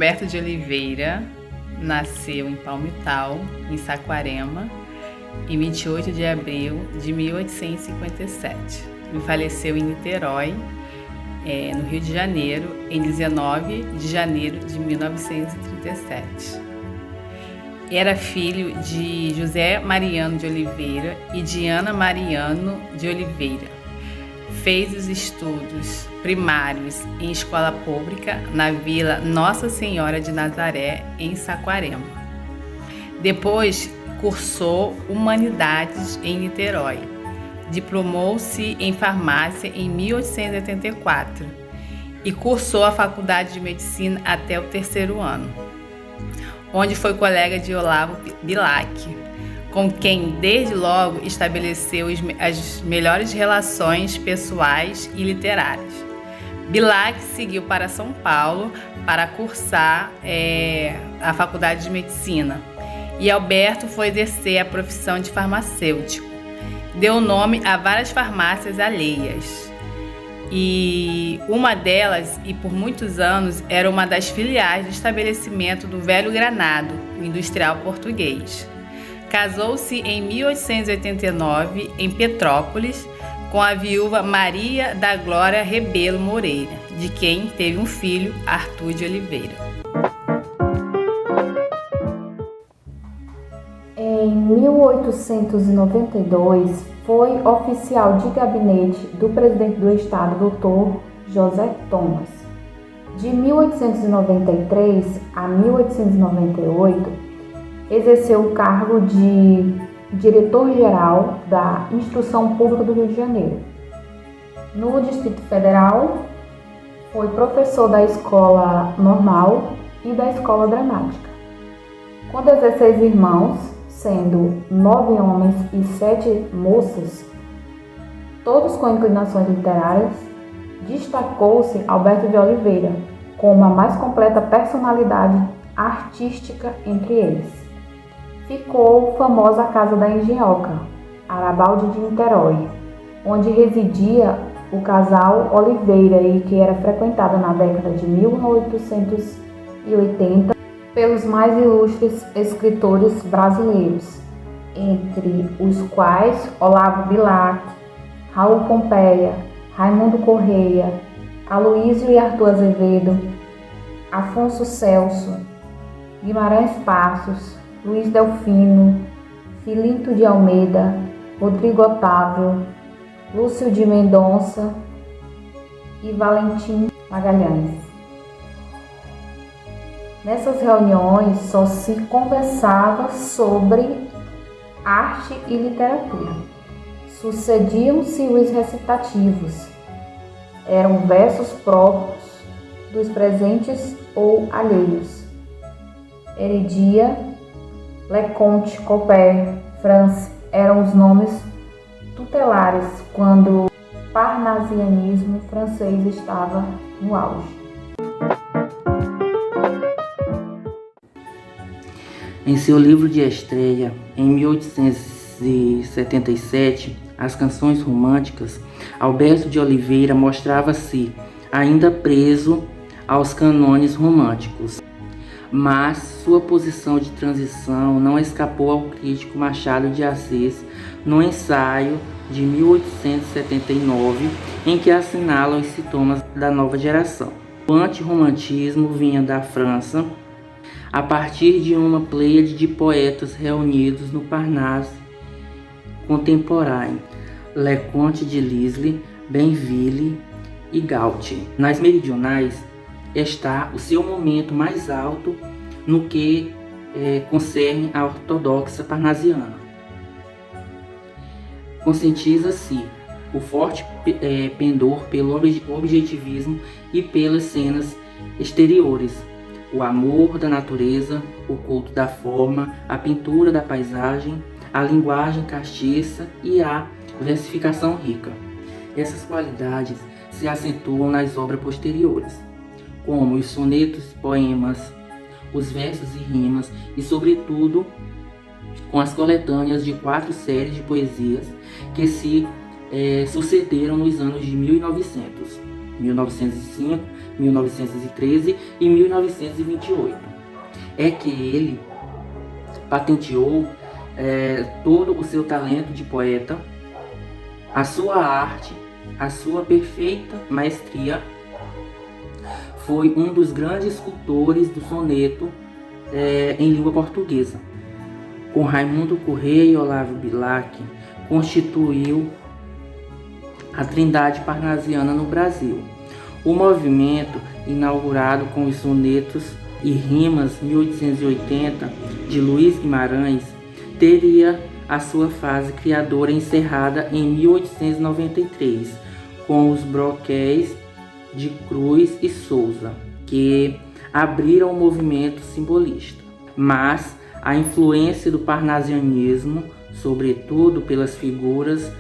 Alberto de Oliveira nasceu em Palmital, em Saquarema, em 28 de abril de 1857 e faleceu em Niterói, no Rio de Janeiro, em 19 de janeiro de 1937. Era filho de José Mariano de Oliveira e de Ana Mariano de Oliveira. Fez os estudos primários em escola pública na Vila Nossa Senhora de Nazaré, em Saquarema. Depois cursou Humanidades em Niterói. Diplomou-se em farmácia em 1884 e cursou a Faculdade de Medicina até o 3º ano, onde foi colega de Olavo Bilac, com quem desde logo estabeleceu as melhores relações pessoais e literárias. Bilac seguiu para São Paulo para cursar a Faculdade de Medicina e Alberto foi exercer a profissão de farmacêutico. Deu nome a várias farmácias alheias e uma delas, e por muitos anos, era uma das filiais do estabelecimento do Velho Granado, o industrial português. Casou-se em 1889 em Petrópolis com a viúva Maria da Glória Rebelo Moreira, de quem teve um filho, Arthur de Oliveira. Em 1892, foi oficial de gabinete do presidente do Estado, Dr. José Thomas. De 1893 a 1898, exerceu o cargo de diretor-geral da Instrução Pública do Rio de Janeiro. No Distrito Federal, foi professor da Escola Normal e da Escola Dramática. Com 16 irmãos, sendo 9 homens e 7 moças, todos com inclinações literárias, destacou-se Alberto de Oliveira como a mais completa personalidade artística entre eles. Ficou famosa a Casa da Engenhoca, Arabalde de Niterói, onde residia o casal Oliveira e que era frequentada na década de 1880 pelos mais ilustres escritores brasileiros, entre os quais Olavo Bilac, Raul Pompeia, Raimundo Correia, Aloísio e Arthur Azevedo, Afonso Celso, Guimarães Passos, Luiz Delfino, Filinto de Almeida, Rodrigo Otávio, Lúcio de Mendonça e Valentim Magalhães. Nessas reuniões só se conversava sobre arte e literatura. Sucediam-se os recitativos. Eram versos próprios dos presentes ou alheios. Heredia, Leconte, Copper, France eram os nomes tutelares quando o parnasianismo francês estava no auge. Em seu livro de estreia, em 1877, As Canções Românticas, Alberto de Oliveira mostrava-se ainda preso aos cânones românticos, mas sua posição de transição não escapou ao crítico Machado de Assis no ensaio de 1879, em que assinala os sintomas da nova geração. O antirromantismo vinha da França, a partir de uma pleiade de poetas reunidos no Parnasse contemporâneo, Leconte de Lisle, Benville e Gautier. Nas meridionais está o seu momento mais alto no que concerne a ortodoxa parnasiana. Conscientiza-se o forte pendor pelo objetivismo e pelas cenas exteriores, o amor da natureza, o culto da forma, a pintura da paisagem, a linguagem castiça e a versificação rica. Essas qualidades se acentuam nas obras posteriores, como os sonetos, poemas, os versos e rimas e, sobretudo, com as coletâneas de 4 séries de poesias que se sucederam nos anos de 1900. 1905, 1913 e 1928. É que ele patenteou todo o seu talento de poeta, a sua arte, a sua perfeita maestria. Foi um dos grandes escultores do soneto em língua portuguesa. Com Raimundo Corrêa e Olavo Bilac, constituiu a Trindade Parnasiana no Brasil. O movimento, inaugurado com os sonetos e rimas 1880 de Luiz Guimarães, teria a sua fase criadora encerrada em 1893, com os broquéis de Cruz e Souza, que abriram o movimento simbolista. Mas a influência do parnasianismo, sobretudo pelas figuras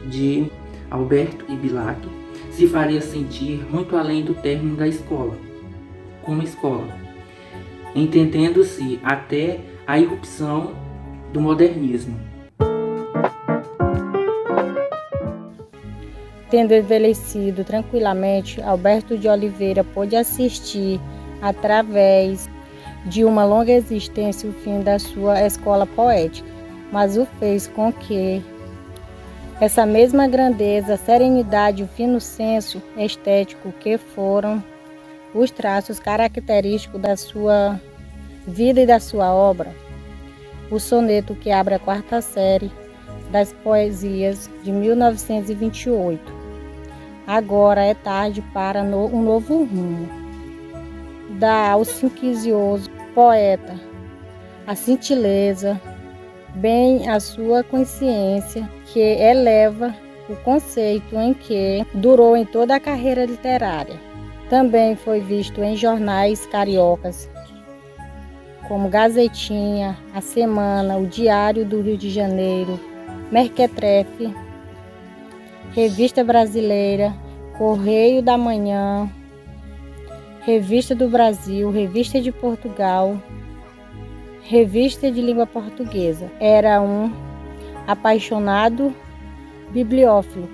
de Alberto e Bilac, se faria sentir muito além do término da escola, como escola, entendendo-se até a irrupção do modernismo. Tendo envelhecido tranquilamente, Alberto de Oliveira pôde assistir, através de uma longa existência, o fim da sua escola poética, mas o fez com que essa mesma grandeza, serenidade e o fino senso estético que foram os traços característicos da sua vida e da sua obra, o soneto que abre a 4ª série das poesias de 1928. Agora é tarde para um novo rumo. Dá ao simquicioso poeta a cintileza, bem a sua consciência, que eleva o conceito em que durou em toda a carreira literária. Também foi visto em jornais cariocas, como Gazetinha, A Semana, o Diário do Rio de Janeiro, Mequetrefe, Revista Brasileira, Correio da Manhã, Revista do Brasil, Revista de Portugal, Revista de Língua Portuguesa. Era um apaixonado bibliófilo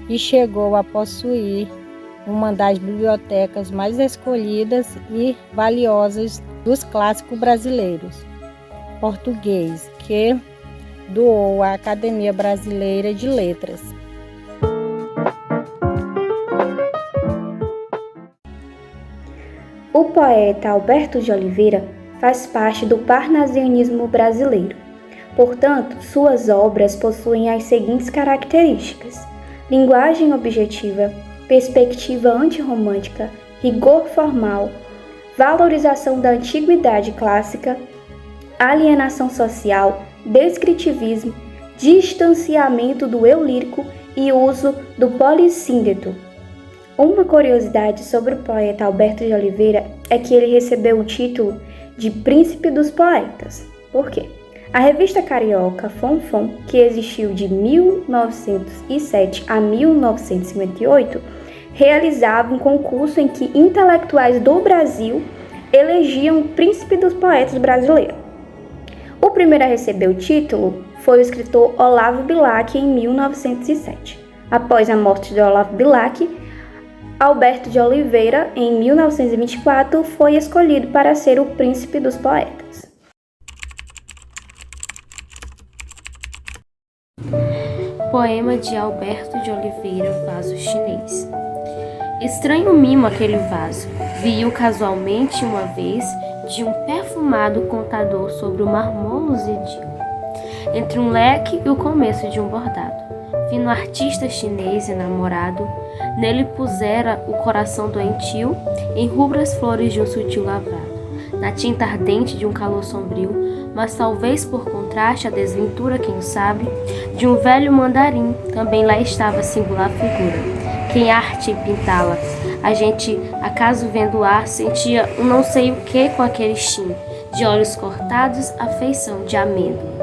e chegou a possuir uma das bibliotecas mais escolhidas e valiosas dos clássicos brasileiros, português, que doou à Academia Brasileira de Letras. O poeta Alberto de Oliveira faz parte do parnasianismo brasileiro. Portanto, suas obras possuem as seguintes características: linguagem objetiva, perspectiva antirromântica, rigor formal, valorização da antiguidade clássica, alienação social, descritivismo, distanciamento do eu lírico e uso do polissíndeto. Uma curiosidade sobre o poeta Alberto de Oliveira é que ele recebeu o título de Príncipe dos Poetas. Por quê? A revista carioca Fonfon, que existiu de 1907 a 1958, realizava um concurso em que intelectuais do Brasil elegiam o Príncipe dos Poetas brasileiro. O primeiro a receber o título foi o escritor Olavo Bilac em 1907. Após a morte de Olavo Bilac, Alberto de Oliveira, em 1924, foi escolhido para ser o Príncipe dos Poetas. Poema de Alberto de Oliveira, Vaso Chinês. Estranho mimo aquele vaso, vi-o casualmente uma vez de um perfumado contador sobre o mármore luzidio, entre um leque e o começo de um bordado. Fino artista chinês enamorado, nele pusera o coração doentio em rubras flores de um sutil lavrado, na tinta ardente de um calor sombrio, mas talvez por contraste a desventura, quem o sabe, de um velho mandarim, também lá estava singular figura. Quem arte pintá-la, a gente, acaso vendo o ar, sentia um não sei o que com aquele chin, de olhos cortados, a feição de amêndoa.